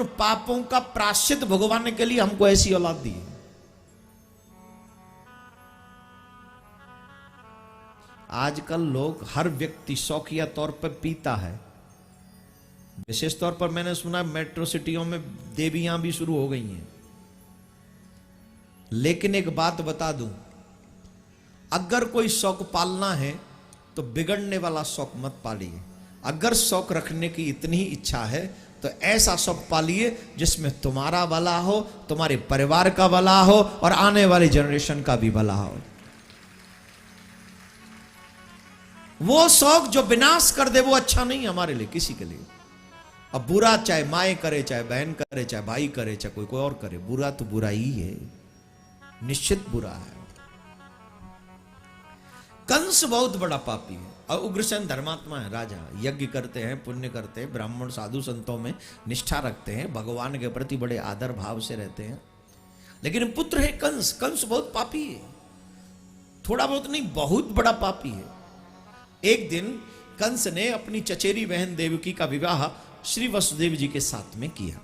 उन पापों का प्रायश्चित भुगवाने के लिए हमको ऐसी औलाद दी है। आजकल लोग, हर व्यक्ति शौकिया तौर पर पीता है। विशेष तौर पर मैंने सुना मेट्रो सिटियों में देवियां भी शुरू हो गई हैं। लेकिन एक बात बता दूं, अगर कोई शौक पालना है तो बिगड़ने वाला शौक मत पालिए। अगर शौक रखने की इतनी ही इच्छा है तो ऐसा शौक पालिए जिसमें तुम्हारा भला हो, तुम्हारे परिवार का भला हो और आने वाली जनरेशन का भी भला हो। वो शौक जो विनाश कर दे वो अच्छा नहीं हमारे लिए, किसी के लिए। अब बुरा चाहे माए करे, चाहे बहन करे, चाहे भाई करे, चाहे कोई और करे, बुरा तो बुरा ही है, निश्चित बुरा है। कंस बहुत बड़ा पापी है और उग्रसेन धर्मात्मा है, राजा, यज्ञ करते हैं, पुण्य करते हैं, ब्राह्मण साधु संतों में निष्ठा रखते हैं, भगवान के प्रति बड़े आदर भाव से रहते हैं। लेकिन पुत्र है कंस। कंस बहुत पापी है, थोड़ा बहुत नहीं, बहुत बड़ा पापी है। एक दिन कंस ने अपनी चचेरी बहन देवकी का विवाह श्री वसुदेव जी के साथ में किया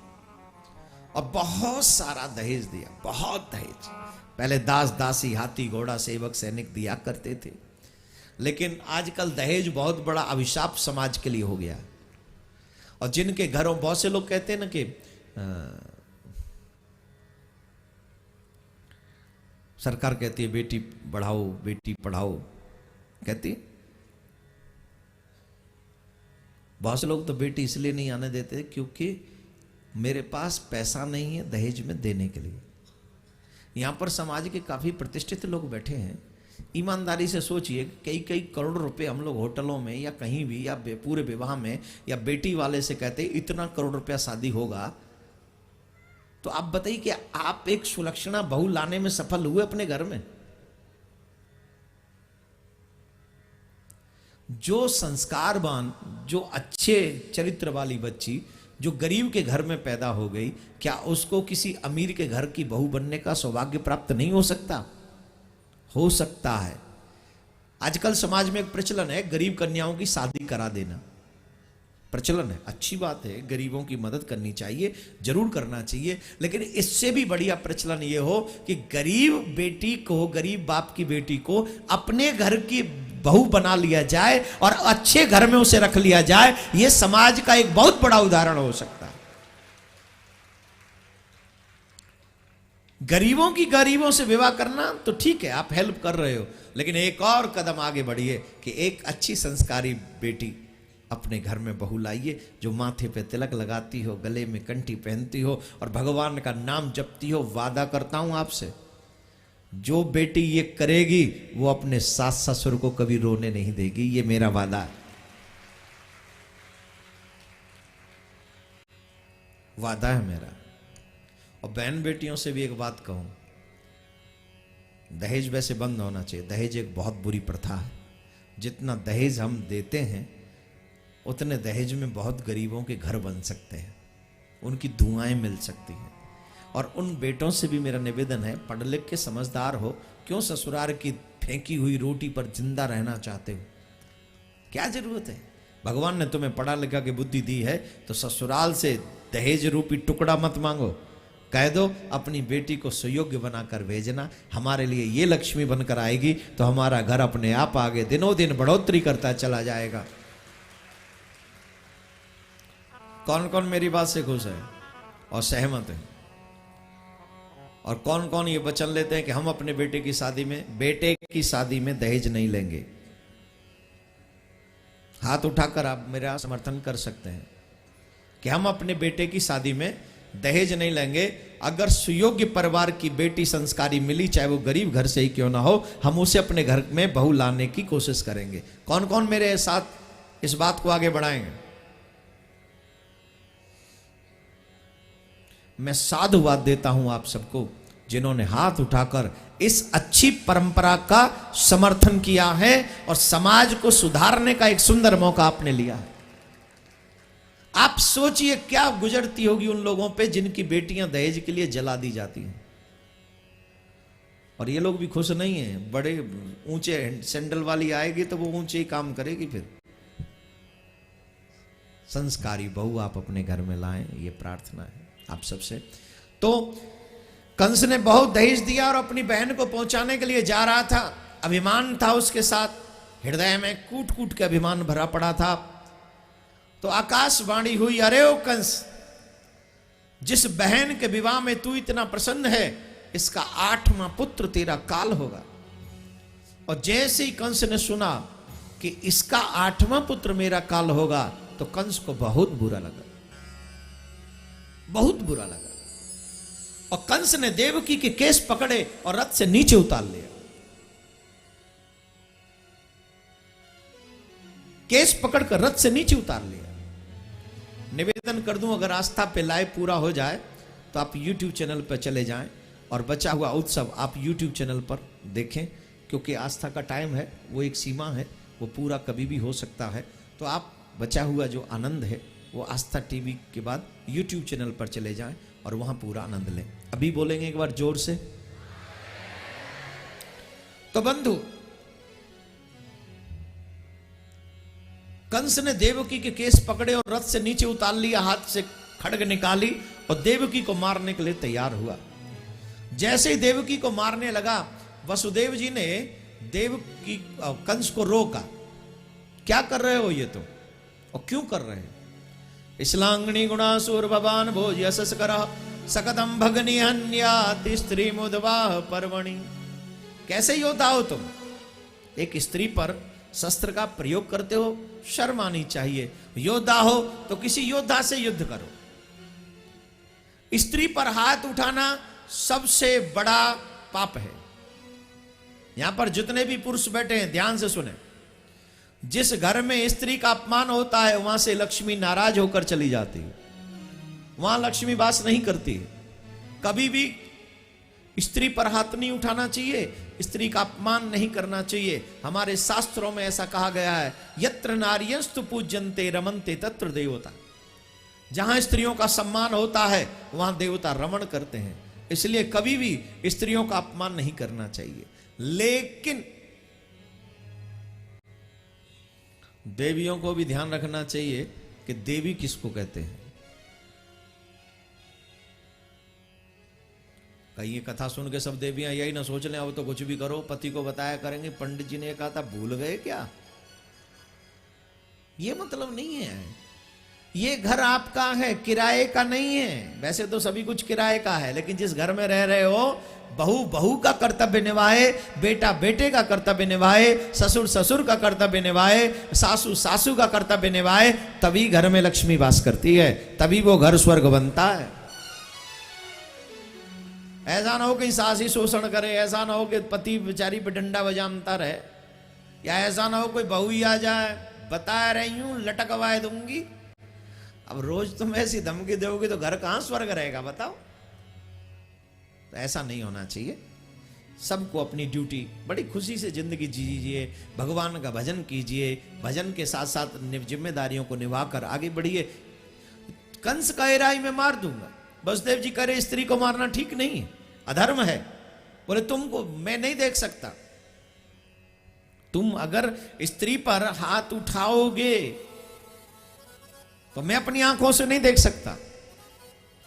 और बहुत सारा दहेज दिया, बहुत दहेज। पहले दास दासी, हाथी घोड़ा, सेवक सैनिक दिया करते थे, लेकिन आजकल दहेज बहुत बड़ा अभिशाप समाज के लिए हो गया। और जिनके घरों, बहुत से लोग कहते हैं ना कि सरकार कहती है बेटी बढ़ाओ, बेटी पढ़ाओ, कहती। बहुत से लोग तो बेटी इसलिए नहीं आने देते क्योंकि मेरे पास पैसा नहीं है दहेज में देने के लिए। यहां पर समाज के काफी प्रतिष्ठित लोग बैठे हैं। ईमानदारी से सोचिए, कई कई करोड़ रुपए हम लोग होटलों में या कहीं भी या पूरे विवाह में या बेटी वाले से कहते इतना करोड़ रुपया शादी होगा, तो आप बताइए कि आप एक सुलक्षणा बहू लाने में सफल हुए अपने घर में? जो संस्कारवान, जो अच्छे चरित्र वाली बच्ची जो गरीब के घर में पैदा हो गई, क्या उसको किसी अमीर के घर की बहू बनने का सौभाग्य प्राप्त नहीं हो सकता? हो सकता है। आजकल समाज में एक प्रचलन है गरीब कन्याओं की शादी करा देना, प्रचलन है, अच्छी बात है, गरीबों की मदद करनी चाहिए, जरूर करना चाहिए। लेकिन इससे भी बढ़िया प्रचलन ये हो कि गरीब बेटी को, गरीब बाप की बेटी को अपने घर की बहू बना लिया जाए और अच्छे घर में उसे रख लिया जाए। यह समाज का एक बहुत बड़ा उदाहरण हो सकता है। गरीबों की गरीबों से विवाह करना तो ठीक है, आप हेल्प कर रहे हो, लेकिन एक और कदम आगे बढ़िए कि एक अच्छी संस्कारी बेटी अपने घर में बहू लाइए, जो माथे पे तिलक लगाती हो, गले में कंठी पहनती हो और भगवान का नाम जपती हो। वादा करता हूं आपसे, जो बेटी ये करेगी वो अपने सास ससुर को कभी रोने नहीं देगी, ये मेरा वादा है, वादा है मेरा। और बहन बेटियों से भी एक बात कहूं, दहेज वैसे बंद होना चाहिए। दहेज एक बहुत बुरी प्रथा है। जितना दहेज हम देते हैं उतने दहेज में बहुत गरीबों के घर बन सकते हैं, उनकी दुआएं मिल सकती हैं। और उन बेटों से भी मेरा निवेदन है, पढ़ लिख के समझदार हो, क्यों ससुराल की फेंकी हुई रोटी पर जिंदा रहना चाहते हो? क्या जरूरत है? भगवान ने तुम्हें पढ़ा लिखा के बुद्धि दी है तो ससुराल से दहेज रूपी टुकड़ा मत मांगो। कह दो अपनी बेटी को सुयोग्य बनाकर भेजना, हमारे लिए ये लक्ष्मी बनकर आएगी तो हमारा घर अपने आप आगे दिनों दिन बढ़ोतरी करता चला जाएगा। कौन कौन मेरी बात से खुश है और सहमत है? और कौन कौन ये वचन लेते हैं कि हम अपने बेटे की शादी में दहेज नहीं लेंगे? हाथ उठाकर आप मेरा समर्थन कर सकते हैं कि हम अपने बेटे की शादी में दहेज नहीं लेंगे। अगर सुयोग्य परिवार की बेटी संस्कारी मिली, चाहे वो गरीब घर से ही क्यों ना हो, हम उसे अपने घर में बहू लाने की कोशिश करेंगे। कौन कौन मेरे साथ इस बात को आगे बढ़ाएंगे? मैं साधुवाद देता हूं आप सबको जिन्होंने हाथ उठाकर इस अच्छी परंपरा का समर्थन किया है और समाज को सुधारने का एक सुंदर मौका आपने लिया है। आप सोचिए क्या गुजरती होगी उन लोगों पे जिनकी बेटियां दहेज के लिए जला दी जाती हैं। और ये लोग भी खुश नहीं है। बड़े ऊंचे सैंडल वाली आएगी तो वो ऊंचे ही काम करेगी। फिर संस्कारी बहू आप अपने घर में लाएं, ये प्रार्थना है। आप सबसे। तो कंस ने बहुत दहेज दिया और अपनी बहन को पहुंचाने के लिए जा रहा था। अभिमान था उसके साथ, हृदय में कूट कूट के अभिमान भरा पड़ा था। तो आकाशवाणी हुई, अरे ओ कंस, जिस बहन के विवाह में तू इतना प्रसन्न है, इसका 8वां पुत्र तेरा काल होगा। और जैसे ही कंस ने सुना कि इसका 8वां पुत्र मेरा काल होगा, तो कंस को बहुत बुरा लगा, बहुत बुरा लगा। और कंस ने देवकी के केस पकड़े और रथ से नीचे उतार लिया। केस पकड़कर रथ से नीचे उतार लिया। निवेदन कर दूं, अगर आस्था पे लाइव पूरा हो जाए तो आप YouTube चैनल पर चले जाएं और बचा हुआ उत्सव आप YouTube चैनल पर देखें, क्योंकि आस्था का टाइम है, वो एक सीमा है, वो पूरा कभी भी हो सकता है। तो आप बचा हुआ जो आनंद है वो आस्था टीवी के बाद YouTube चैनल पर चले जाएं और वहां पूरा आनंद लें। अभी बोलेंगे एक बार जोर से। तो बंधु, कंस ने देवकी के केस पकड़े और रथ से नीचे उतार लिया, हाथ से खड्ग निकाली और देवकी को मारने के लिए तैयार हुआ। जैसे ही देवकी को मारने लगा, वसुदेव जी ने देवकी कंस को रोका। क्या कर रहे हो ये तो, और क्यों कर रहे हैं? इस्लांगणी गुणासुर भवान भोज यशस कर सकतम भगनी हन्याति स्त्री मुदवाह पर्वणि। कैसे योद्धा हो तुम? एक स्त्री पर शस्त्र का प्रयोग करते हो, शर्म आनी चाहिए। योद्धा हो तो किसी योद्धा से युद्ध करो। स्त्री पर हाथ उठाना सबसे बड़ा पाप है। यहां पर जितने भी पुरुष बैठे हैं ध्यान से सुने। जिस घर में स्त्री का अपमान होता है वहां से लक्ष्मी नाराज होकर चली जाती है, वहां लक्ष्मी वास नहीं करती है। कभी भी स्त्री पर हाथ नहीं उठाना चाहिए, स्त्री का अपमान नहीं करना चाहिए। हमारे शास्त्रों में ऐसा कहा गया है, यत्र नार्यस्तु पूज्यन्ते रमन्ते तत्र देवता। जहां स्त्रियों का सम्मान होता है वहां देवता रमण करते हैं। इसलिए कभी भी स्त्रियों का अपमान नहीं करना चाहिए। लेकिन देवियों को भी ध्यान रखना चाहिए कि देवी किसको कहते हैं। कहीं ये कथा सुन के सब देवियां यही ना सोच लें अब तो कुछ भी करो, पति को बताया करेंगे, पंडित जी ने कहा था भूल गए क्या? ये मतलब नहीं है। ये घर आपका है, किराए का नहीं है। वैसे तो सभी कुछ किराए का है, लेकिन जिस घर में रह रहे हो, बहू बहू का कर्तव्य निभाए, बेटा बेटे का कर्तव्य निभाए, ससुर ससुर का कर्तव्य निभाए, सासू सासू का कर्तव्य निभाए, तभी घर में लक्ष्मी वास करती है, तभी वो घर स्वर्ग बनता है। ऐसा ना हो कि सास ही शोषण करे, ऐसा ना हो कि पति बेचारी पे डंडा बजामता रहे, या ऐसा ना हो कोई बहू ही आ जाए बता रही हूं लटकवाए दूंगी। अब रोज तुम ऐसी धमकी दोगे तो घर कहां स्वर्ग रहेगा बताओ? तो ऐसा नहीं होना चाहिए। सबको अपनी ड्यूटी बड़ी खुशी से जिंदगी जीजिए, भगवान का भजन कीजिए, भजन के साथ साथ जिम्मेदारियों को निभाकर आगे बढ़िए। कंस कह रहा है मैं मार दूंगा, वसुदेव जी कह रहे स्त्री को मारना ठीक नहीं है, अधर्म है। बोले तुमको मैं नहीं देख सकता, तुम अगर स्त्री पर हाथ उठाओगे तो मैं अपनी आंखों से नहीं देख सकता।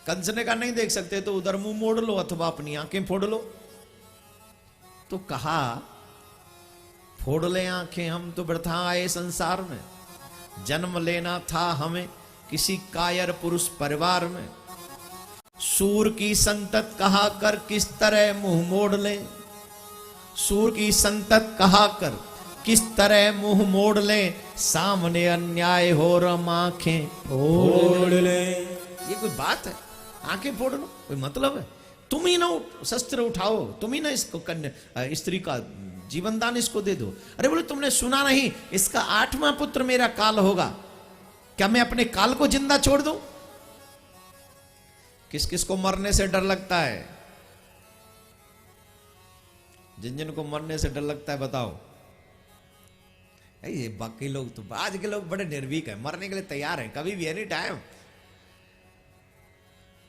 कंस ने कहा नहीं देख सकते तो उधर मुंह मोड़ लो अथवा अपनी आंखें फोड़ लो। तो कहा फोड़ ले आंखें, हम तो वृथा आए संसार में, जन्म लेना था हमें किसी कायर पुरुष परिवार में। सूर की संतत कहा कर किस तरह मुंह मोड़ ले, सूर की संतत कहा कर किस तरह मुंह मोड़ ले, सामने अन्याय हो रम आंखें फोड़ ले। ये कोई बात है? आंखें फोड़ लो, कोई मतलब है? तुम ही ना शस्त्र उठाओ, तुम ही ना इसको स्त्री का जीवन दान इसको दे दो। अरे बोले तुमने सुना नहीं इसका 8वां पुत्र मेरा काल होगा, क्या मैं अपने काल को जिंदा छोड़ दूं? किस किस को मरने से डर लगता है? जिन जिन को मरने से डर लगता है बताओ। ये बाकी लोग तो आज के लोग बड़े निर्भीक हैं, मरने के लिए तैयार हैं कभी भी, एनी टाइम।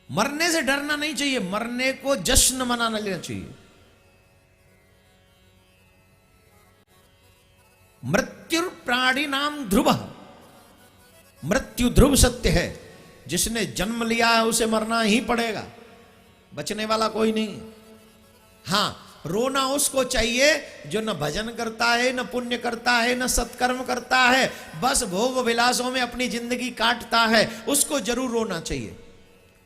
मरने से डरना नहीं चाहिए, मरने को जश्न मनाना लेना चाहिए। मृत्यु प्राणी नाम ध्रुव, मृत्यु ध्रुव सत्य है। जिसने जन्म लिया है उसे मरना ही पड़ेगा, बचने वाला कोई नहीं। हां, रोना उसको चाहिए जो न भजन करता है, न पुण्य करता है, न सत्कर्म करता है, बस भोग विलासों में अपनी जिंदगी काटता है, उसको जरूर रोना चाहिए,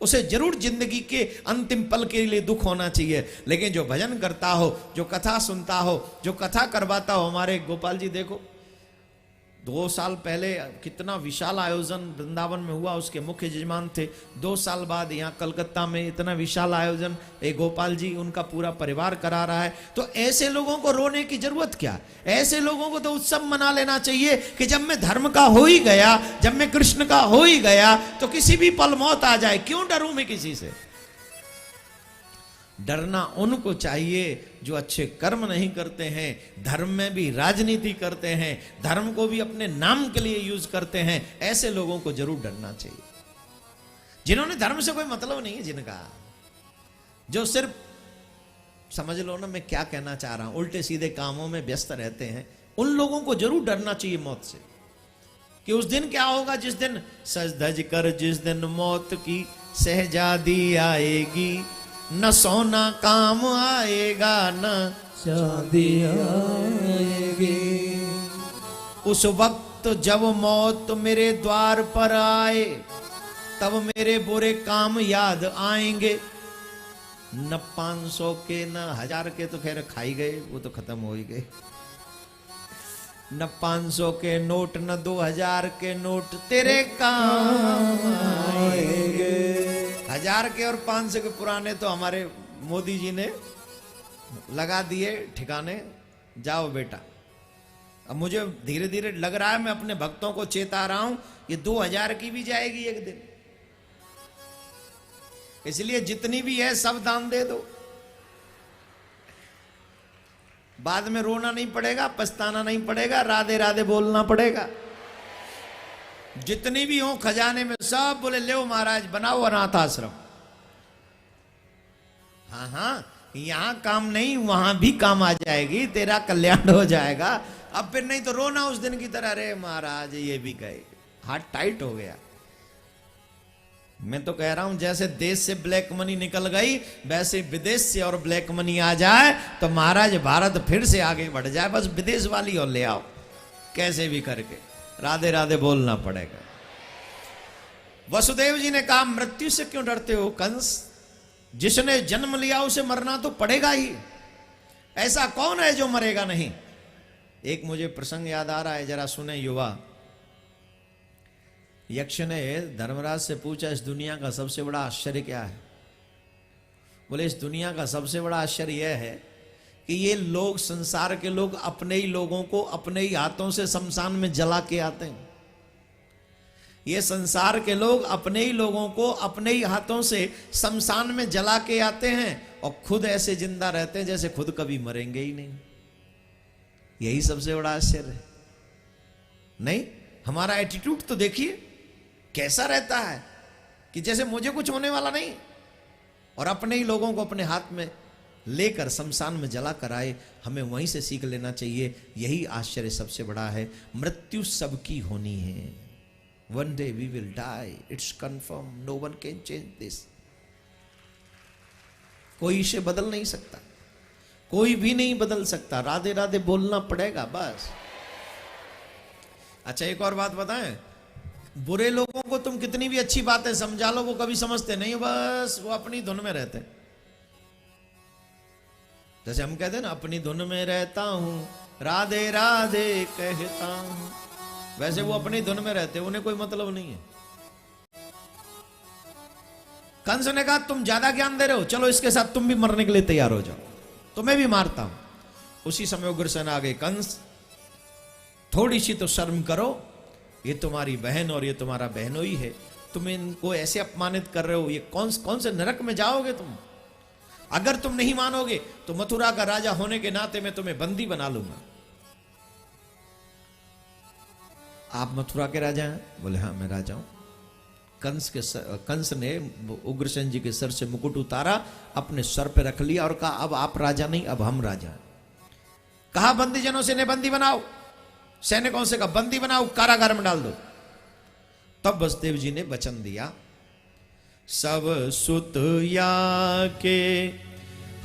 उसे जरूर जिंदगी के अंतिम पल के लिए दुख होना चाहिए। लेकिन जो भजन करता हो, जो कथा सुनता हो, जो कथा करवाता हो, हमारे गोपाल जी देखो 2 साल पहले कितना विशाल आयोजन वृंदावन में हुआ, उसके मुख्य यजमान थे। 2 साल बाद यहाँ कलकत्ता में इतना विशाल आयोजन एक गोपाल जी उनका पूरा परिवार करा रहा है। तो ऐसे लोगों को रोने की जरूरत क्या? ऐसे लोगों को तो उत्सव मना लेना चाहिए कि जब मैं धर्म का हो ही गया, जब मैं कृष्ण का हो ही गया, तो किसी भी पल मौत आ जाए, क्यों डरूं मैं किसी से? डरना उनको चाहिए जो अच्छे कर्म नहीं करते हैं, धर्म में भी राजनीति करते हैं, धर्म को भी अपने नाम के लिए यूज करते हैं। ऐसे लोगों को जरूर डरना चाहिए, जिन्होंने धर्म से कोई मतलब नहीं है, जिनका जो सिर्फ समझ लो ना मैं क्या कहना चाह रहा हूं, उल्टे सीधे कामों में व्यस्त रहते हैं, उन लोगों को जरूर डरना चाहिए मौत से। कि उस दिन क्या होगा, जिस दिन सज धज कर जिस दिन मौत की शहजादी आएगी, न सोना काम आएगा न शादी आएगी। उस वक्त जब मौत मेरे द्वार पर आए, तब मेरे बुरे काम याद आएंगे। न 500 के न 1000 के तो खैर खाई गए, वो तो खत्म हो ही गए। न 500 के नोट न 2000 के नोट तेरे काम आएंगे। 1000 के और 500 के पुराने तो हमारे मोदी जी ने लगा दिए ठिकाने, जाओ बेटा। अब मुझे धीरे धीरे लग रहा है, मैं अपने भक्तों को चेता रहा हूं, ये 2000 की भी जाएगी एक दिन, इसलिए जितनी भी है सब दान दे दो, बाद में रोना नहीं पड़ेगा, पछताना नहीं पड़ेगा, राधे राधे बोलना पड़ेगा। जितनी भी हो खजाने में सब बोले ले महाराज बनाओ अनाथ आश्रम। हाँ हाँ, यहां काम नहीं वहां भी काम आ जाएगी, तेरा कल्याण हो जाएगा। अब फिर नहीं तो रोना उस दिन की तरह, अरे महाराज ये भी गए, हाथ टाइट हो गया। मैं तो कह रहा हूं जैसे देश से ब्लैक मनी निकल गई, वैसे विदेश से और ब्लैक मनी आ जाए तो महाराज भारत फिर से आगे बढ़ जाए। बस विदेश वाली और ले आओ, कैसे भी करके राधे राधे बोलना पड़ेगा। वसुदेव जी ने कहा मृत्यु से क्यों डरते हो कंस, जिसने जन्म लिया उसे मरना तो पड़ेगा ही, ऐसा कौन है जो मरेगा नहीं। एक मुझे प्रसंग याद आ रहा है, जरा सुने युवा। यक्ष ने धर्मराज से पूछा इस दुनिया का सबसे बड़ा आश्चर्य क्या है? बोले इस दुनिया का सबसे बड़ा आश्चर्य यह है कि ये लोग, संसार के लोग अपने ही लोगों को अपने ही हाथों से शमशान में जला के आते हैं। ये संसार के लोग अपने ही लोगों को अपने ही हाथों से शमशान में जला के आते हैं और खुद ऐसे जिंदा रहते हैं जैसे खुद कभी मरेंगे ही नहीं। यही सबसे बड़ा आश्चर्य है। नहीं, हमारा एटीट्यूड तो देखिए कैसा रहता है कि जैसे मुझे कुछ होने वाला नहीं, और अपने ही लोगों को अपने हाथ में लेकर शमशान में जला कर आए। हमें वहीं से सीख लेना चाहिए, यही आश्चर्य सबसे बड़ा है। मृत्यु सबकी होनी है, one day we will die, it's confirm, no one can change this. कोई इसे बदल नहीं सकता, कोई भी नहीं बदल सकता, राधे राधे बोलना पड़ेगा बस। अच्छा एक और बात बताएं, बुरे लोगों को तुम कितनी भी अच्छी बातें समझा लो, वो कभी समझते नहीं, बस वो अपनी धुन में रहते हैं। जैसे हम कहते हैं ना, अपनी धुन में रहता हूं राधे राधे कहता हूं, वैसे वो अपनी धुन में रहते, उन्हें कोई मतलब नहीं है। कंस ने कहा तुम ज्यादा ज्ञान दे रहे हो, चलो इसके साथ तुम भी मरने के लिए तैयार हो जाओ, तुम्हें भी मारता हूं। उसी समय उग्रसेन आ गए, कंस थोड़ी सी तो शर्म करो, ये तुम्हारी बहन और ये तुम्हारा बहनोई है, तुम इनको ऐसे अपमानित कर रहे हो, ये कौन से नरक में जाओगे तुम। अगर तुम नहीं मानोगे तो मथुरा का राजा होने के नाते मैं तुम्हें बंदी बना लूंगा। आप मथुरा के राजा हैं? बोले हाँ मैं राजा हूं। कंस ने उग्रसेन जी के सर से मुकुट उतारा, अपने सर पे रख लिया और कहा अब आप राजा नहीं, अब हम राजा हैं। कहा बंदीजनों से इन्हें बंदी बनाओ, सैनिकों से कहा बंदी बनाओ, कारागार में डाल दो। तब वसुदेव जी ने वचन दिया सब सुत या के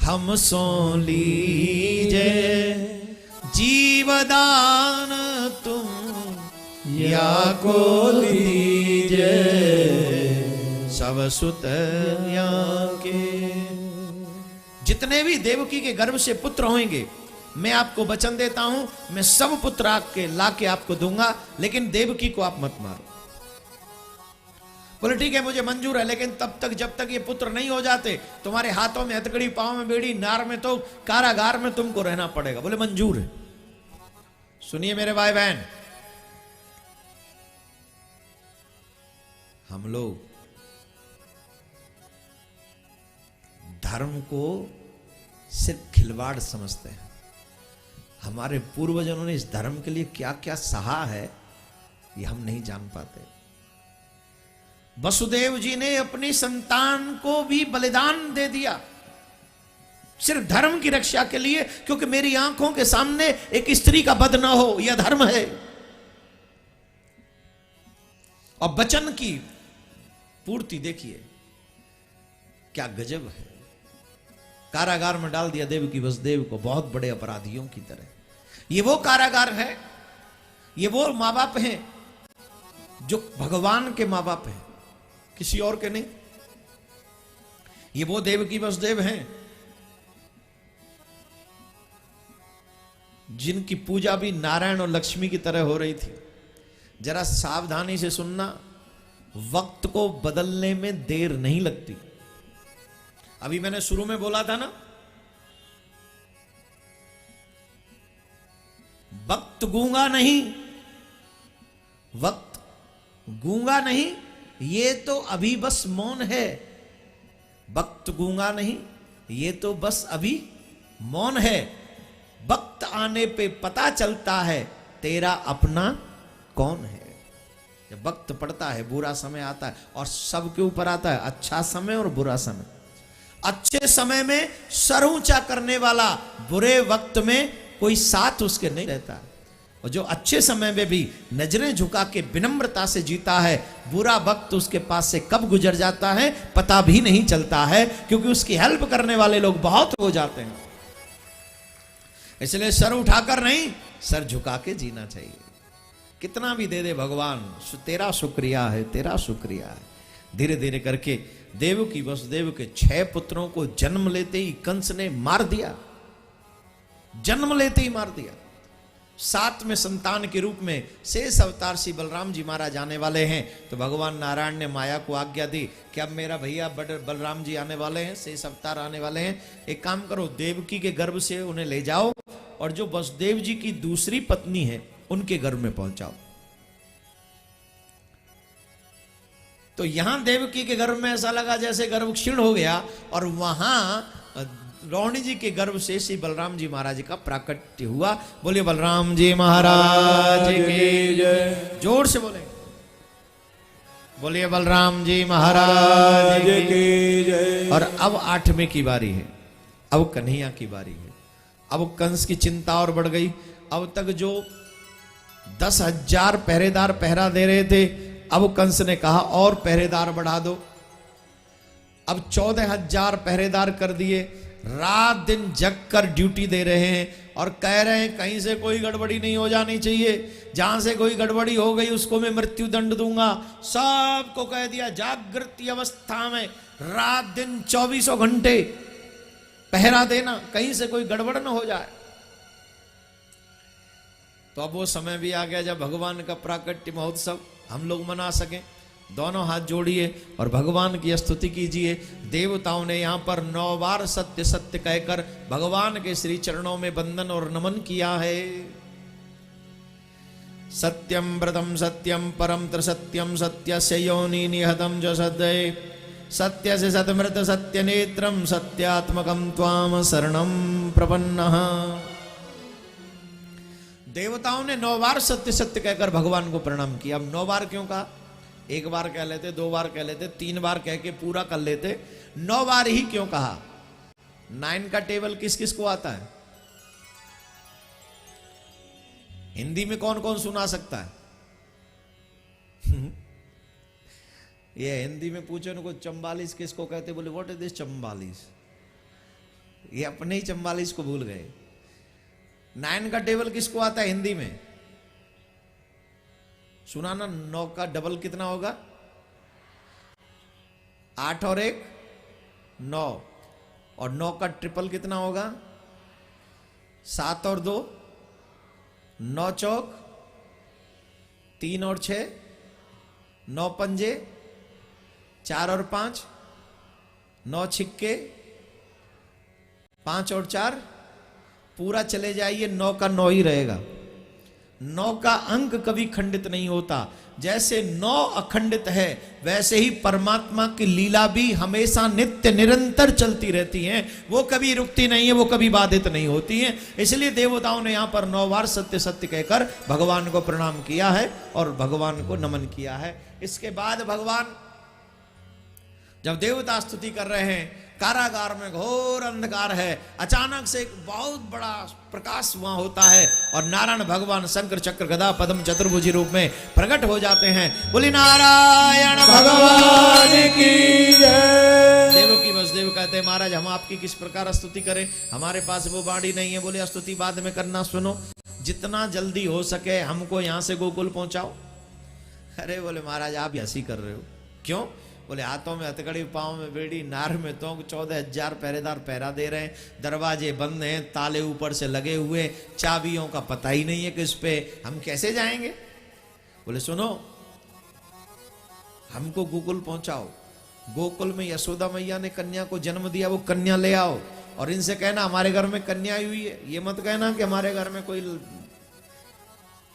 हम सो लीजे, जीवदान तुम या को दीजे, सब सुत या के। जितने भी देवकी के गर्भ से पुत्र होंगे, मैं आपको वचन देता हूं, मैं सब पुत्र आके लाके आपको दूंगा, लेकिन देवकी को आप मत मारो। बोले ठीक है मुझे मंजूर है, लेकिन तब तक जब तक ये पुत्र नहीं हो जाते, तुम्हारे हाथों में हथकड़ी, पांव में बेड़ी, नार में तो कारागार में तुमको रहना पड़ेगा। बोले मंजूर है। सुनिए मेरे भाई बहन, हम लोग धर्म को सिर्फ खिलवाड़ समझते हैं। हमारे पूर्वजों ने इस धर्म के लिए क्या क्या सहा है, ये हम नहीं जान पाते। वसुदेव जी ने अपनी संतान को भी बलिदान दे दिया, सिर्फ धर्म की रक्षा के लिए, क्योंकि मेरी आंखों के सामने एक स्त्री का वध न हो, यह धर्म है। और वचन की पूर्ति देखिए क्या गजब है। कारागार में डाल दिया देवकी वसुदेव को, बहुत बड़े अपराधियों की तरह। ये वो कारागार है, ये वो मां बाप हैं जो भगवान के मां बाप हैं, किसी और के नहीं। ये वो देवकी वसुदेव हैं जिनकी पूजा भी नारायण और लक्ष्मी की तरह हो रही थी। जरा सावधानी से सुनना, वक्त को बदलने में देर नहीं लगती। अभी मैंने शुरू में बोला था ना, वक्त गूंगा नहीं, वक्त गूंगा नहीं, ये तो अभी बस मौन है। वक्त गूंगा नहीं, ये तो बस अभी मौन है। वक्त आने पे पता चलता है तेरा अपना कौन है। जब वक्त पड़ता है, बुरा समय आता है, और सबके ऊपर आता है, अच्छा समय और बुरा समय। अच्छे समय में सर ऊंचा करने वाला बुरे वक्त में कोई साथ उसके नहीं रहता, और जो अच्छे समय में भी नजरें झुका के विनम्रता से जीता है, बुरा वक्त उसके पास से कब गुजर जाता है पता भी नहीं चलता है, क्योंकि उसकी हेल्प करने वाले लोग बहुत हो जाते हैं। इसलिए सर उठाकर नहीं, सर झुका के जीना चाहिए। कितना भी दे दे भगवान, तेरा शुक्रिया है, तेरा शुक्रिया है। धीरे धीरे करके देवकी वसुदेव के 6 पुत्रों को जन्म लेते ही कंस ने मार दिया, जन्म लेते ही मार दिया। 7वें संतान के रूप में शेष अवतार श्री बलराम जी महाराज आने वाले हैं। तो भगवान नारायण ने माया को आज्ञा दी कि अब मेरा भैया बलराम जी आने वाले हैं, शेष अवतार आने वाले हैं, एक काम करो, देवकी के गर्भ से उन्हें ले जाओ और जो वसुदेव जी की दूसरी पत्नी है उनके गर्भ में पहुंचाओ। तो यहां देवकी के गर्भ में ऐसा लगा जैसे गर्भ क्षीण हो गया, और वहां रोहिणी जी के गर्भ से श्री बलराम जी महाराज का प्राकट्य हुआ। बोलिए बलराम जी महाराज की जय। जोर से बोले, बोलिए बलराम जी महाराज की जय। और अब 8वें की बारी है, अब कन्हैया की बारी है। अब कंस की चिंता और बढ़ गई। अब तक जो 10,000 पहरेदार पहरा दे रहे थे, अब कंस ने कहा और पहरेदार बढ़ा दो। अब 14,000 पहरेदार कर दिए, रात दिन जग कर ड्यूटी दे रहे हैं और कह रहे हैं कहीं से कोई गड़बड़ी नहीं हो जानी चाहिए, जहां से कोई गड़बड़ी हो गई उसको मैं मृत्यु दंड दूंगा। सबको कह दिया जागृत अवस्था में रात दिन 24 घंटे पहरा देना, कहीं से कोई गड़बड़ न हो जाए। तो अब वो समय भी आ गया जब भगवान का प्राकट्य महोत्सव हम लोग मना सकें। दोनों हाथ जोड़िए और भगवान की स्तुति कीजिए। देवताओं ने यहाँ पर 9 बार सत्य सत्य कहकर भगवान के श्री चरणों में वंदन और नमन किया है। सत्यम व्रतम सत्यम परम त्रिसत्यम सत्यस्य योनि निहतम च सद्य सत्य से सतमृत सत्य नेत्रम सत्यात्मकम त्वाम शरणम प्रपन्नः। देवताओं ने 9 बार सत्य सत्य कहकर भगवान को प्रणाम किया। अब 9 बार क्यों कहा? 1 बार कह लेते, 2 बार कह लेते, 3 बार कह के पूरा कर लेते, 9 बार ही क्यों कहा? 9 का टेबल किस किस को आता है? हिंदी में कौन कौन सुना सकता है? ये हिंदी में पूछो उनको, 44 किसको कहते, बोले व्हाट इज दिस 44। ये अपने ही 44 को भूल गए। 9 का टेबल किसको आता है हिंदी में? सुना ना, 9 का डबल कितना होगा? 8 और 1 9, और 9 का ट्रिपल कितना होगा? 7 और 2 9 चौक 3 और 6 9 पंजे 4 और 5 9 छिक्के 5 और 4, पूरा चले जाइए 9 का 9 ही रहेगा। 9 का अंक कभी खंडित नहीं होता। जैसे 9 अखंडित है, वैसे ही परमात्मा की लीला भी हमेशा नित्य निरंतर चलती रहती है। वो कभी रुकती नहीं है, वो कभी बाधित नहीं होती है। इसलिए देवताओं ने यहां पर 9 बार सत्य सत्य कहकर भगवान को प्रणाम किया है और भगवान को नमन किया है। इसके बाद भगवान जब देवता स्तुति कर रहे हैं, कारागार में घोर अंधकार है, अचानक से एक बहुत बड़ा प्रकाश वहां होता है और नारायण भगवान शंकर चक्र गदा पद्म चतुर्भुजी रूप में प्रकट हो जाते हैं। बोली नारायण भगवान की जय। देवकी वसुदेव कहते हैं, महाराज हम आपकी किस प्रकार स्तुति करें, हमारे पास वो बाणी नहीं है। बोले स्तुति बाद में करना, सुनो, जितना जल्दी हो सके हमको यहां से गोकुल पहुंचाओ। अरे बोले महाराज आप हंसी कर रहे हो, क्यों? बोले हाथों में हथकड़ी, पांव में बेड़ी, नार में तोंग, 14,000 पहरेदार पहरा दे रहे हैं, दरवाजे बंद हैं, ताले ऊपर से लगे हुए, चाबियों का पता ही नहीं है किस पे, हम कैसे जाएंगे? बोले सुनो, हमको गोकुल पहुंचाओ। गोकुल में यशोदा मैया ने कन्या को जन्म दिया, वो कन्या ले आओ और इनसे कहना हमारे घर में कन्या आई हुई है। ये मत कहना कि हमारे घर में कोई,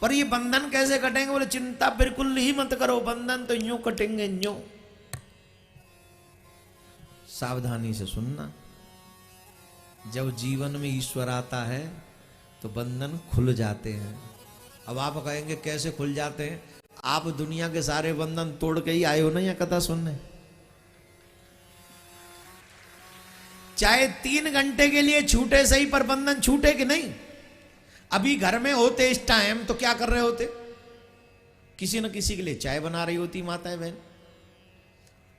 पर ये बंधन कैसे कटेंगे? बोले चिंता बिल्कुल ही मत करो, बंधन तो यूं कटेंगे यूं। सावधानी से सुनना, जब जीवन में ईश्वर आता है तो बंधन खुल जाते हैं। अब आप कहेंगे कैसे खुल जाते हैं? आप दुनिया के सारे बंधन तोड़ के ही आए हो ना यहाँ कथा सुनने। चाहे 3 घंटे के लिए छूटे सही, पर बंधन छूटे कि नहीं? अभी घर में होते इस टाइम तो क्या कर रहे होते? किसी न किसी के लिए चाय बना रही होती माताएं बहन,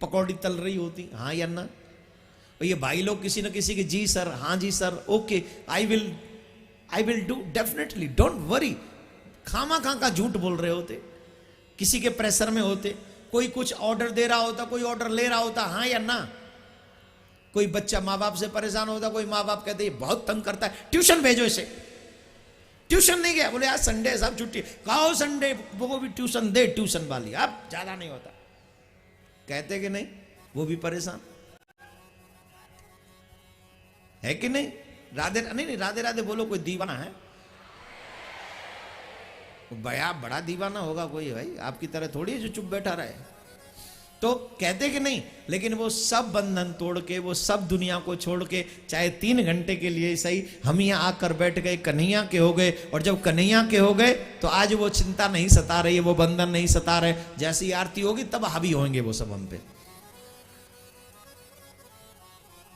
पकौड़ी तल रही होती, हाँ या ना? और ये भाई लोग किसी न किसी के जी सर, हाँ जी sir, okay, I will do, definitely, don't worry. खामा खां का झूठ बोल रहे होते, किसी के प्रेशर में होते, कोई कुछ ऑर्डर दे रहा होता, कोई ऑर्डर ले रहा होता, हाँ या ना? कोई बच्चा माँ बाप से परेशान होता, कोई माँ बाप कहते बहुत तंग करता है, ट्यूशन भेजो इसे। ट्यूशन नहीं गया, बोले आज संडे सब छुट्टी, कहो संडे वो भी ट्यूशन दे, ट्यूशन वाली अब ज्यादा नहीं होता, कहते कि नहीं? वो भी परेशान है कि नहीं? राधे नहीं, राधे राधे बोलो, कोई दीवाना है? बया बड़ा दीवाना होगा कोई भाई, आपकी तरह थोड़ी है जो चुप बैठा रहे। तो कहते कि नहीं, लेकिन वो सब बंधन तोड़ के, वो सब दुनिया को छोड़ के, चाहे 3 घंटे के लिए सही, हम यहाँ आकर बैठ गए, कन्हैया के हो गए। और जब कन्हैया के हो गए तो आज वो चिंता नहीं सता रही है, वो बंधन नहीं सता रहे। जैसी आरती होगी तब हावी होंगे वो सब हम पे।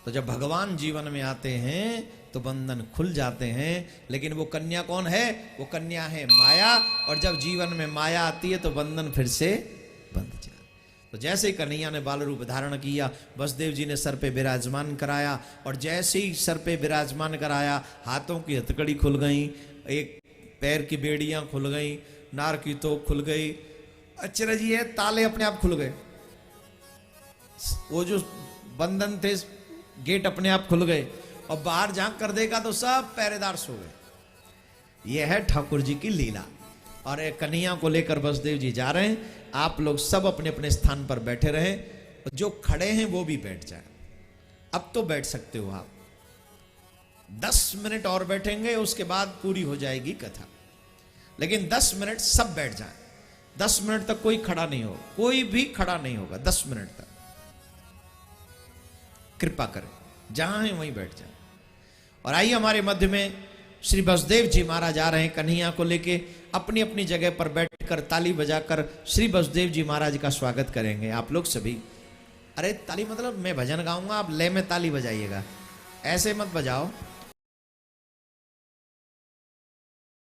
तो जब भगवान जीवन में आते हैं तो बंधन खुल जाते हैं। लेकिन वो कन्या कौन है? वो कन्या है माया। और जब जीवन में माया आती है तो बंधन फिर से बंध जाता। तो जैसे ही कन्हैया ने बाल रूप धारण किया, वसुदेव जी ने सर पे विराजमान कराया, और जैसे ही सर पे विराजमान कराया, हाथों की हथकड़ी खुल गई, एक पैर की बेड़ियां खुल गई, नार की तोक खुल गई, अचरज ये ताले अपने आप खुल गए, वो जो बंधन थे गेट अपने आप खुल गए, और बाहर झांक कर देखा तो सब पहरेदार सो गए। यह है ठाकुर जी की लीला। और एक कन्हैया को लेकर वसुदेव जी जा रहे हैं। आप लोग सब अपने अपने स्थान पर बैठे रहें, जो खड़े हैं वो भी बैठ जाए। अब तो बैठ सकते हो आप, 10 मिनट और बैठेंगे, उसके बाद पूरी हो जाएगी कथा। लेकिन 10 मिनट सब बैठ जाए। 10 मिनट तक कोई खड़ा नहीं होगा, कोई भी खड़ा नहीं होगा 10 मिनट तक। कृपा करें, जहां है वहीं बैठ जाए। और आइए हमारे मध्य में श्री वसुदेव जी महाराज आ रहे हैं, कन्हैया को लेके अपनी अपनी जगह पर बैठकर ताली बजाकर श्री वसुदेव जी महाराज का स्वागत करेंगे आप लोग सभी। अरे ताली मतलब मैं भजन गाऊंगा, आप लय में ताली बजाइएगा, ऐसे मत बजाओ।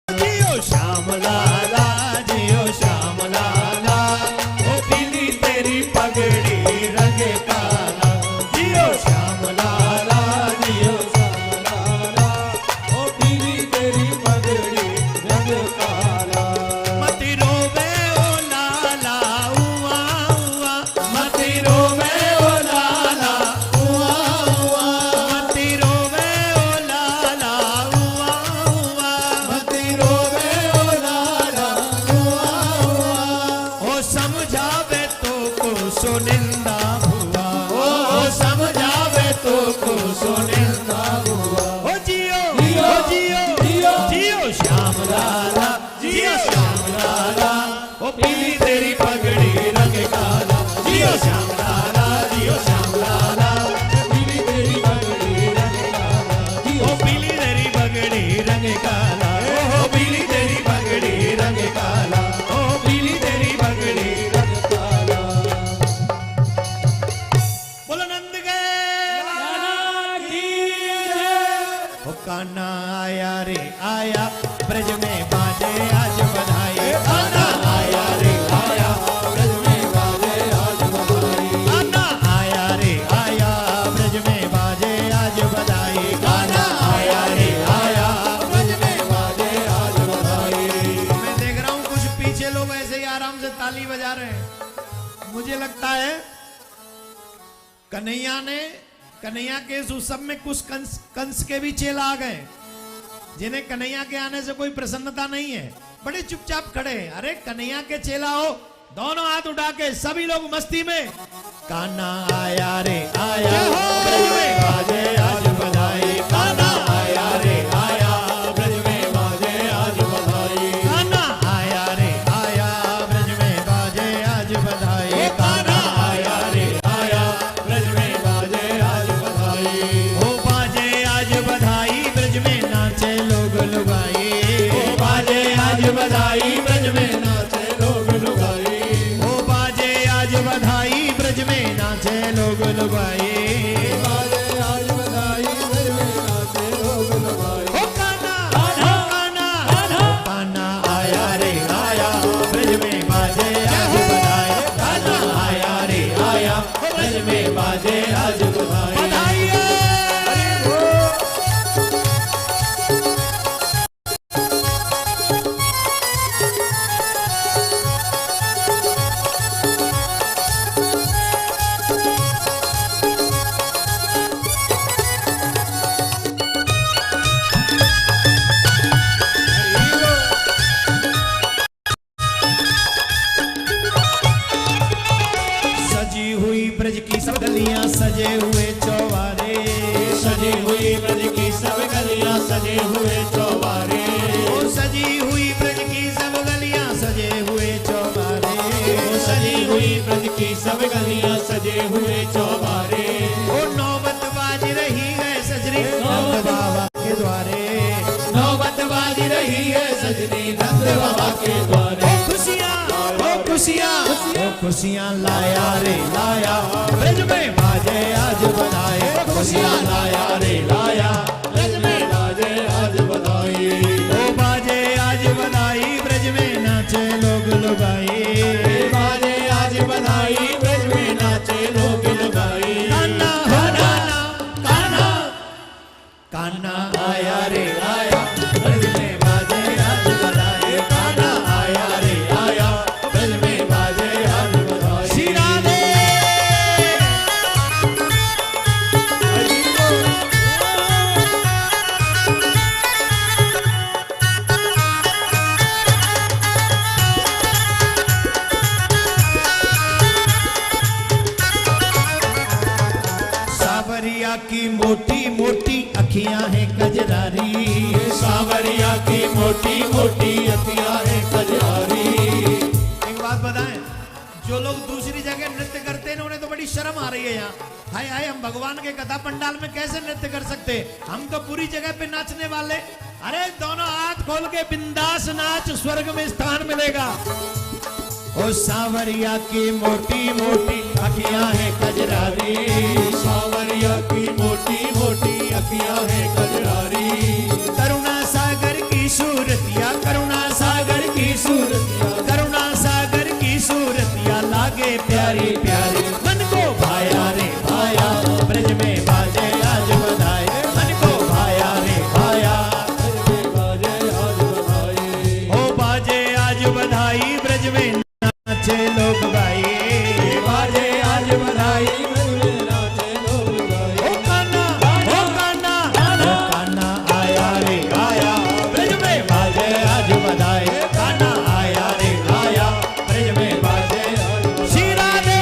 जियो श्याम लाला, जियो श्याम लाला, ओ पीली तेरी पगड़ी। सोने का हुआ। ओ जियो जियो जियो जियो जियो श्याम लाला, जियो श्याम लाला। ओ पीली तेरी पगड़ी रंग काला, जियो श्याम लाला, जियो श्याम लाला। पीली तेरी पगड़ी रंग काला, ओ पीली तेरी पगड़ी रंग काला, ओ पीली तेरी पगड़ी रंग काला, ओ पीली तेरी पगड़ी रंग काला। बोलो नंद के ओ कान्हा आया रे आया, ब्रज में बाजे आज बधाई। कान्हा आया रे आया, ब्रज में बाजे आज बधाई। कान्हा आया रे आया, ब्रज में बाजे आज बधाई। कान्हा आया रे आया, ब्रज में बाजे आज बधाई। मैं देख रहा हूँ कुछ पीछे लोग ऐसे ही आराम से ताली बजा रहे हैं। मुझे लगता है कन्हैया के इस उत्सव में कुछ कंस के भी चेला आ गए, जिन्हें कन्हैया के आने से कोई प्रसन्नता नहीं है, बड़े चुपचाप खड़े हैं। अरे कन्हैया के चेला हो, दोनों हाथ उठा के सभी लोग मस्ती में। कान्हा आया रे आया, ब्रज में बाजे आज बधाई। कान्हा आया रे आया, ब्रज में बाजे आज बधाई। कान्हा आया रे आया, ब्रज में बाजे आज बधाई। कान्हा आया रे आया, ब्रज में बाजे आज बधाई। ओ बाजे आज बधाई, ब्रज में नाचे लोग लुगाई। ओ बाजे आज बधाई, ब्रज में नाचे लोग लुगाई। ओ बाजे आज बधाई, ब्रज में नाचे लोग लुगाई। बाजे आज बधाई, ब्रज में नाचे लोग लुगाई। ओ कान्हा कान्हा कान्हा आया रे आया, ब्रज में बाजे आज बधाई। कान्हा आया रे आया, ब्रज में बाजे आज बधाई। सजी हुई ब्रज की सब गलियां, सजे हुए चौबारे। सजी हुई ब्रज की सब गलियां, सजे हुए चौबारे। ओ सजी हुई ब्रज की सब गलियां, सजे हुए चौबारे। ओ सजी हुई ब्रज की सब गलियां, सजे हुए चौबारे। ओ नौबत बाज रही है सजनी नंद बाबा के द्वारे। नौबत बाज रही है सजनी नंद बाबा के द्वारे। खुशियां खुशियां लाया रे लाया, ब्रज में बाजे आज बधाई। खुशियां लाया रे लाया, ब्रज में बाजे आज बधाई। ओ बाजे आज बधाई, ब्रज में नाचे लोग लुगाई। बाजे आज बधाई, ब्रज में नाचे लोग लुगाई। कान्हा कान्हा कान्हा आया रे आया, ब्रज में बाजे आज बधाई। कान्हा आया रे आया, ब्रज में बाजे आज बधाई। श्री राधे सावरिया की मोटी मोटी अखियां हैं कजरारी। सावरिया की मोटी मोटी अखियां हैं कजरारी। एक बात बताएं, जो लोग दूसरी जगह नृत्य करते हैं उन्हें तो बड़ी शर्म आ रही है यहाँ। हाय हाय, हम भगवान के कथा पंडाल में कैसे नृत्य कर सकते, हम तो पूरी जगह पे नाचने वाले। अरे दोनों हाथ खोल के बिंदास नाच, स्वर्ग में स्थान मिलेगा। ओ सावरिया की मोटी मोटी अखियां हैं कजरारी। सावरिया की मोटी मोटी अखियां हैं कजरारी। करुणा सागर की सूरतिया, करुणा सागर की सूरतिया, करुणा सागर की सूरतिया लागे प्यारी प्यारी। मन को भाया रे भाया, ब्रज में बाजे आज बधाई। मन को भाया रे भाया, ब्रज में बाजे आज बधाई। ओ बाजे आज बधाई, ब्रज में नाचे लोग गाए। बाजे आज बधाई, ब्रज में नाचे लोग गाए। ओ कान्हा कान्हा आया रे आया, ब्रज में बाजे आज बधाई। कान्हा आया रे आया, ब्रज में बाजे आज बधाई। श्री राधे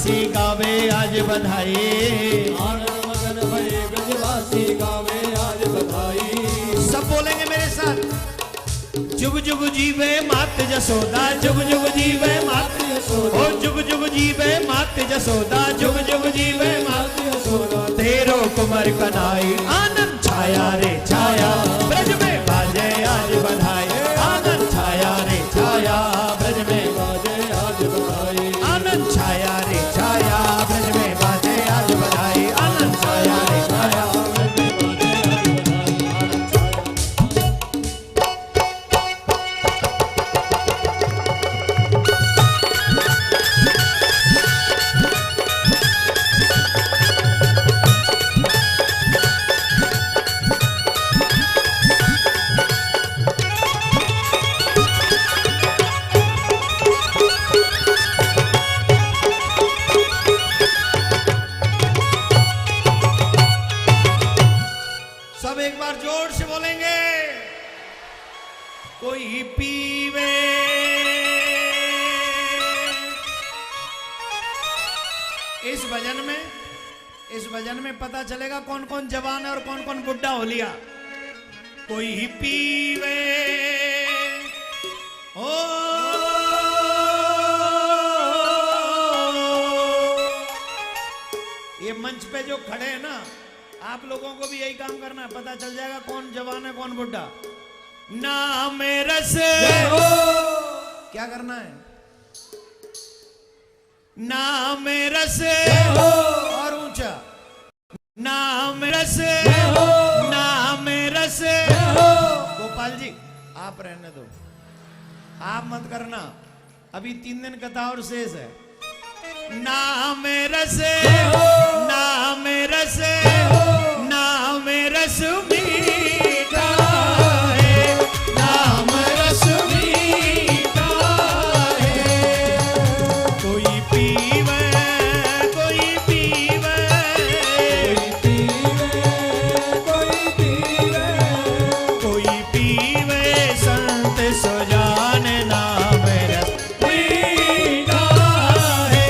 ब्रजवासी गावे आज बधाई, आनंद मगन भये ब्रजवासी गावे आज बधाई। सब बोलेंगे मेरे साथ, जुग जुग जीवे मात जसोदा, जुग जुग जीवे मात यशोदा, ओ जुग जुग जीवे मात जसोदा, जुग जुग जीवे मात यशोदा, तेरो कुमार कनाई। आनंद छाया रे छाया ब्रज में बाजे आज बधाई, आनंद छाया रे छाया ब्रज में बाजे आज बधाई। आनंद छाया रे छाया ब्रज में बाजे आज बधाई, आनंद छाया रे छाया। सब एक बार जोर से बोलेंगे, कोई पीवे इस भजन में पता चलेगा कौन कौन जवान है और कौन कौन बुढ़ा हो लिया। कोई पीवे ओ ये मंच पे जो खड़े हैं ना, आप लोगों को भी यही काम करना है, पता चल जाएगा कौन जवान है कौन बुढ़ा। नाम रस क्या करना है, नाम रस और ऊंचा, नाम रस नाम रस। गोपाल जी आप रहने दो, आप मत करना, अभी 3 दिन कथा और शेष है। नाम रस नाम रस नाम रस मीठा है, नाम रस मीठा है। कोई पीवे कोई पीवे कोई पीवे कोई पीवे संत सुजान नाम रस मीठा है,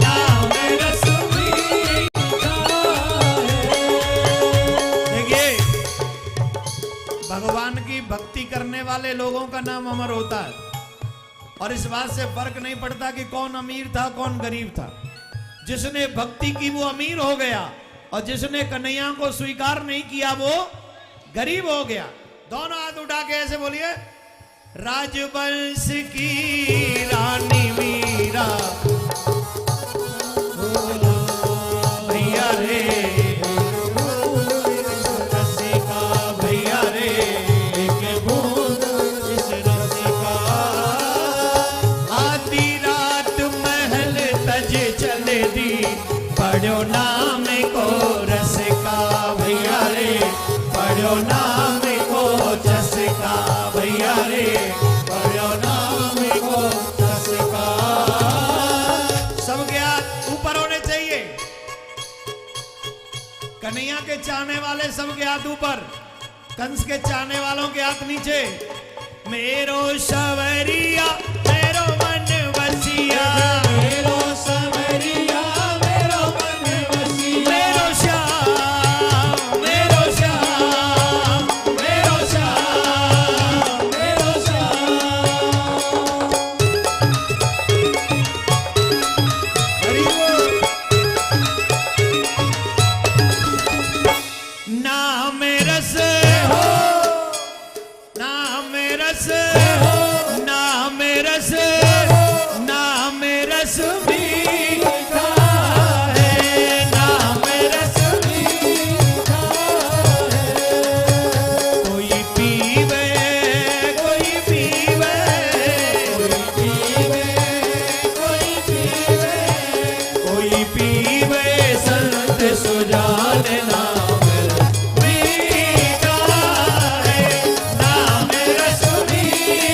नाम रस मीठा है। देखिए भगवान की भक्ति करने वाले लोगों का नाम अमर होता है, और इस बात से फर्क नहीं पड़ता कि कौन अमीर था कौन गरीब था। जिसने भक्ति की वो अमीर हो गया, और जिसने कन्हैया को स्वीकार नहीं किया वो गरीब हो गया। दोनों हाथ उठा के ऐसे बोलिए, राजवंश की रानी मीरा भैया रे, रसिका भैया रे, एक बूंद इस रसिका। आधी रात महल तज चले दी, पढ़ो नाम को रसिका भैया रे, पढ़ो नाम को चसका भैया रे, पढ़ो नाम को चसका। सबके हाथ ऊपर होने चाहिए, कन्हैया के चाहने वाले सबके हाथ ऊपर, कंस के चाहने वालों के हाथ नीचे। मेरो सवरिया मेरो मन बसिया, मेरो सवरिया मेरो मन बसिया, मेरो श्याम मेरो श्याम मेरो श्याम। मेरो श्याम। हरि बोल। नाम रस नाम रस नाम रस नाम रस मीठा है, नाम रस मीठा है। कोई पीवे कोई पीवे कोई पीवे कोई पीवे कोई पीवे संत सुजान नाम रस मीठा है, नाम रस मीठा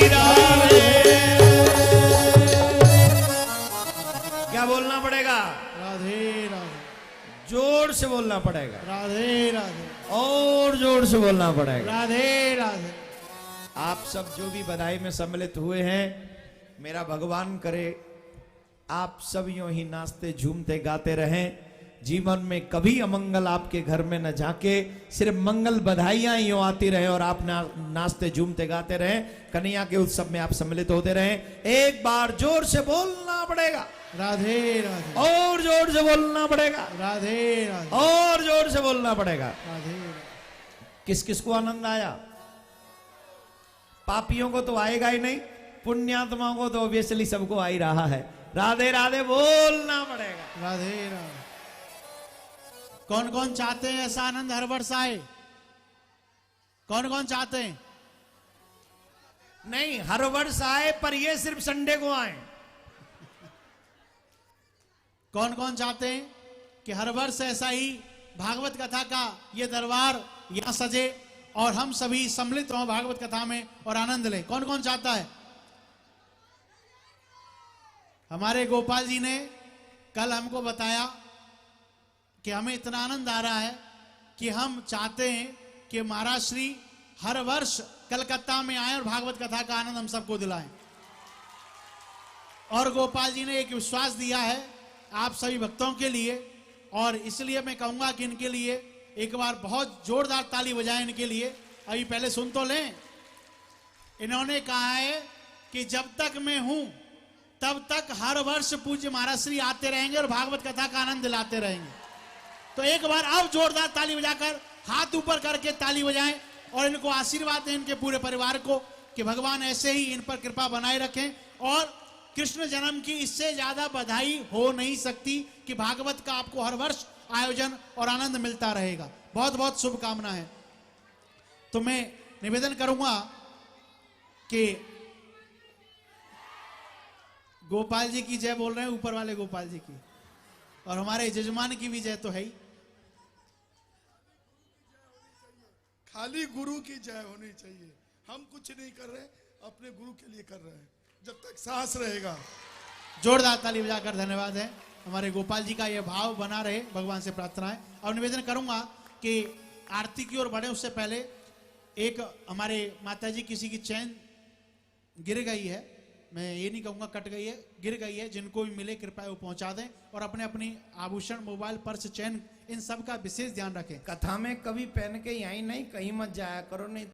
राधे। क्या बोलना पड़ेगा? राधे राधे जोर से बोलना पड़ेगा, राधे राधे और जोर से बोलना पड़ेगा। राधे राधे। आप सब जो भी बधाई में सम्मिलित हुए हैं, मेरा भगवान करे आप सब यूं ही नाचते झूमते गाते रहें, जीवन में कभी अमंगल आपके घर में न जाके सिर्फ मंगल बधाइयां यूं आती रहे और आप नाचते झूमते गाते रहें, कन्हैया के उत्सव में आप सम्मिलित होते रहें। एक बार जोर से बोलना पड़ेगा, राधे राधे और जोर से बोलना पड़ेगा, राधे राधे और जोर से बोलना पड़ेगा। राधे। किस किस को आनंद आया? पापियों को तो आएगा ही नहीं, पुण्यात्माओं को तो ऑब्वियसली सबको आ ही रहा है। राधे राधे बोलना पड़ेगा। राधे राधे। कौन कौन चाहते हैं ऐसा आनंद हर वर्ष आए? कौन कौन चाहते हैं? नहीं, हर वर्ष आए पर ये सिर्फ संडे को आए। कौन कौन चाहते हैं कि हर वर्ष ऐसा ही भागवत कथा का ये दरबार यहां सजे और हम सभी सम्मिलित हों भागवत कथा में और आनंद लें? कौन कौन चाहता है? हमारे गोपाल जी ने कल हमको बताया कि हमें इतना आनंद आ रहा है कि हम चाहते हैं कि महाराज श्री हर वर्ष कलकत्ता में आए और भागवत कथा का आनंद हम सबको दिलाएं। और गोपाल जी ने एक विश्वास दिया है आप सभी भक्तों के लिए, और इसलिए मैं कहूंगा कि इनके लिए एक बार बहुत जोरदार ताली बजाएं इनके लिए। अभी पहले सुन तो लें। इन्होंने कहा है कि जब तक मैं हूं तब तक हर वर्ष पूज्य महाराज श्री आते रहेंगे और भागवत कथा का आनंद दिलाते रहेंगे। तो एक बार अब जोरदार ताली बजाकर हाथ ऊपर करके ताली बजाएं और इनको आशीर्वाद दें, इनके पूरे परिवार को, कि भगवान ऐसे ही इन पर कृपा बनाए रखें। और कृष्ण जन्म की इससे ज्यादा बधाई हो नहीं सकती कि भागवत का आपको हर वर्ष आयोजन और आनंद मिलता रहेगा। बहुत बहुत शुभकामना है। तो मैं निवेदन करूंगा कि गोपाल जी की जय बोल रहे हैं, ऊपर वाले गोपाल जी की, और हमारे जजमान की भी जय तो है ही। खाली गुरु की जय होनी चाहिए। हम कुछ नहीं कर रहे, अपने गुरु के लिए कर रहे हैं, जब तक सांस रहेगा। जोरदार ताली बजाकर धन्यवाद है। हमारे गोपाल जी का यह भाव बना रहे, भगवान से प्रार्थना है। और निवेदन करूंगा कि आरती की ओर बढ़े उससे पहले एक हमारे माता जी किसी की चैन गिर गई है, मैं ये नहीं कहूंगा कट गई है, गिर गई है। जिनको भी मिले कृपया वो पहुंचा दें और अपने अपनी आभूषण, मोबाइल, पर्स, चैन, इन सब का विशेष ध्यान रखें। कथा में कभी पहन के यहीं नहीं, कहीं मत जाया करो, नहीं